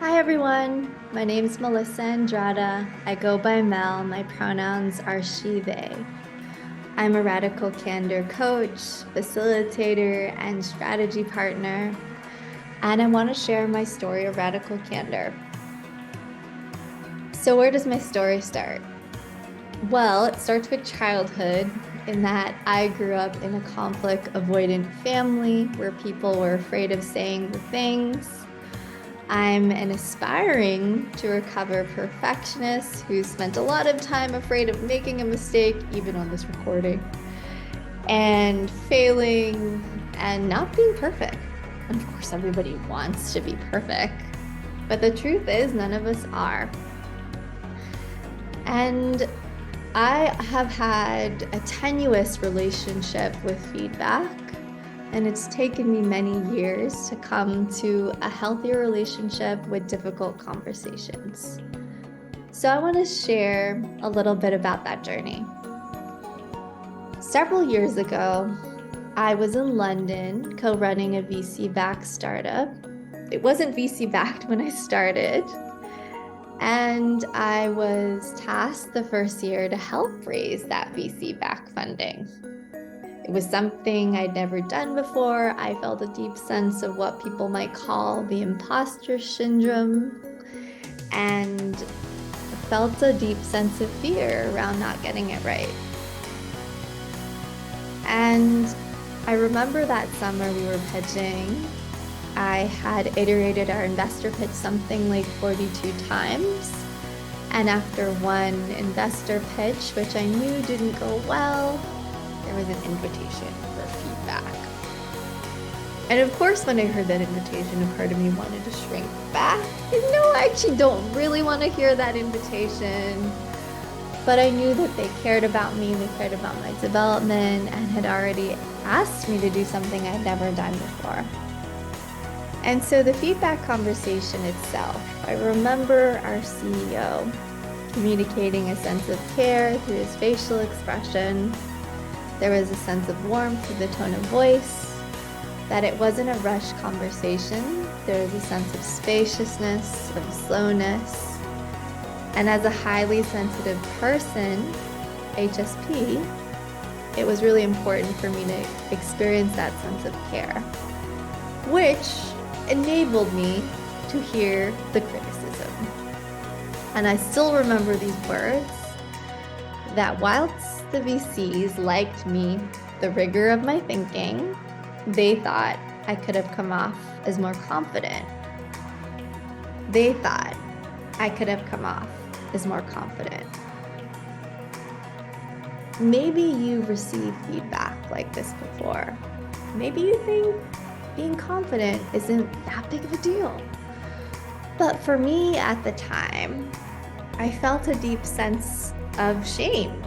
Hi everyone, my name is Melissa Andrada. I go by Mel. My pronouns are she, they. I'm a Radical Candor coach, facilitator, and strategy partner. And I want to share my story of Radical Candor. So where does my story start? Well, it starts with childhood in that I grew up in a conflict avoidant family where people were afraid of saying the things. I'm an aspiring to recover perfectionist who spent a lot of time afraid of making a mistake, even on this recording, and failing and not being perfect. And of course, everybody wants to be perfect, but the truth is, none of us are. And I have had a tenuous relationship with feedback. And it's taken me many years to come to a healthier relationship with difficult conversations. So I want to share a little bit about that journey. Several years ago, I was in London co-running a VC-backed startup. It wasn't VC-backed when I started. And I was tasked the first year to help raise that VC-backed funding. It was something I'd never done before. I felt a deep sense of what people might call the imposter syndrome, and felt a deep sense of fear around not getting it right. And I remember that summer we were pitching. I had iterated our investor pitch something like 42 times. And after one investor pitch, which I knew didn't go well, there was an invitation for feedback. And of course, when I heard that invitation, a part of me wanted to shrink back. And no, I actually don't really want to hear that invitation. But I knew that they cared about me, they cared about my development, and had already asked me to do something I'd never done before. And so the feedback conversation itself, I remember our CEO communicating a sense of care through his facial expression. There was a sense of warmth through the tone of voice, that it wasn't a rushed conversation. There was a sense of spaciousness, of slowness. And as a highly sensitive person, HSP, it was really important for me to experience that sense of care, which enabled me to hear the criticism. And I still remember these words, that whilst the VCs liked me, the rigor of my thinking, they thought I could have come off as more confident. They thought I could have come off as more confident. Maybe you've received feedback like this before. Maybe you think being confident isn't that big of a deal. But for me at the time, I felt a deep sense of shame.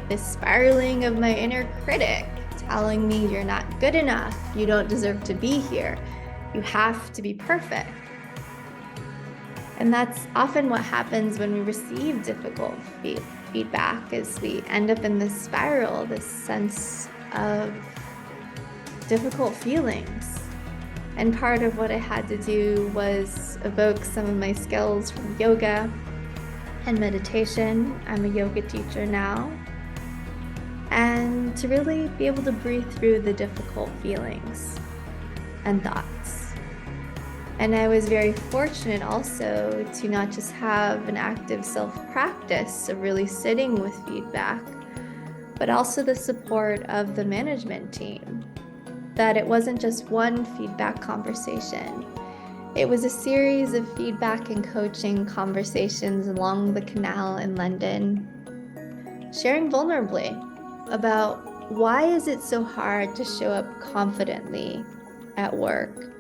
This spiraling of my inner critic telling me you're not good enough, you don't deserve to be here, you have to be perfect. And that's often what happens when we receive difficult feedback, is we end up in this spiral, this sense of difficult feelings. And part of what I had to do was evoke some of my skills from yoga and meditation. I'm a yoga teacher now. And to really be able to breathe through the difficult feelings and thoughts. And I was very fortunate also to not just have an active self-practice of really sitting with feedback, but also the support of the management team. That it wasn't just one feedback conversation. It was a series of feedback and coaching conversations along the canal in London, sharing vulnerably about why is it so hard to show up confidently at work,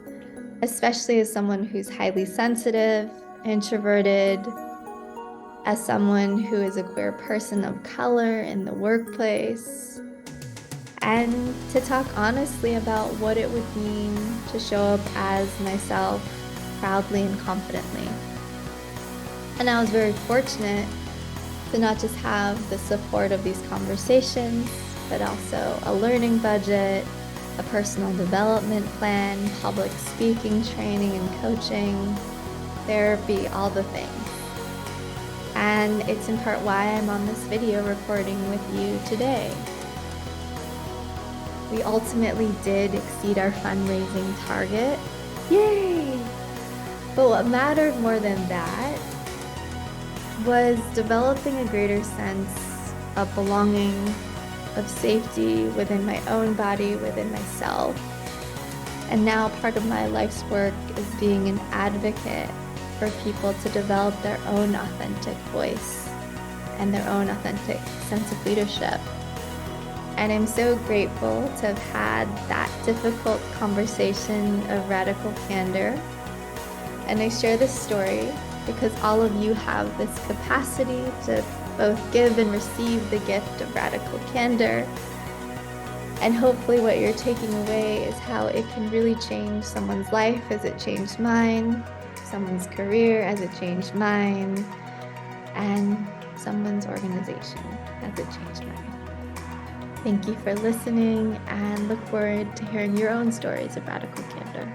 especially as someone who's highly sensitive, introverted, as someone who is a queer person of color in the workplace, and to talk honestly about what it would mean to show up as myself proudly and confidently. And I was very fortunate to not just have the support of these conversations, but also a learning budget, a personal development plan, public speaking training and coaching, therapy, all the things. And it's in part why I'm on this video recording with you today. We ultimately did exceed our fundraising target. Yay! But what mattered more than that was developing a greater sense of belonging, of safety within my own body, within myself. And now part of my life's work is being an advocate for people to develop their own authentic voice and their own authentic sense of leadership. And I'm so grateful to have had that difficult conversation of radical candor. And I share this story because all of you have this capacity to both give and receive the gift of radical candor. And hopefully what you're taking away is how it can really change someone's life as it changed mine, someone's career as it changed mine, and someone's organization as it changed mine. Thank you for listening, and look forward to hearing your own stories of radical candor.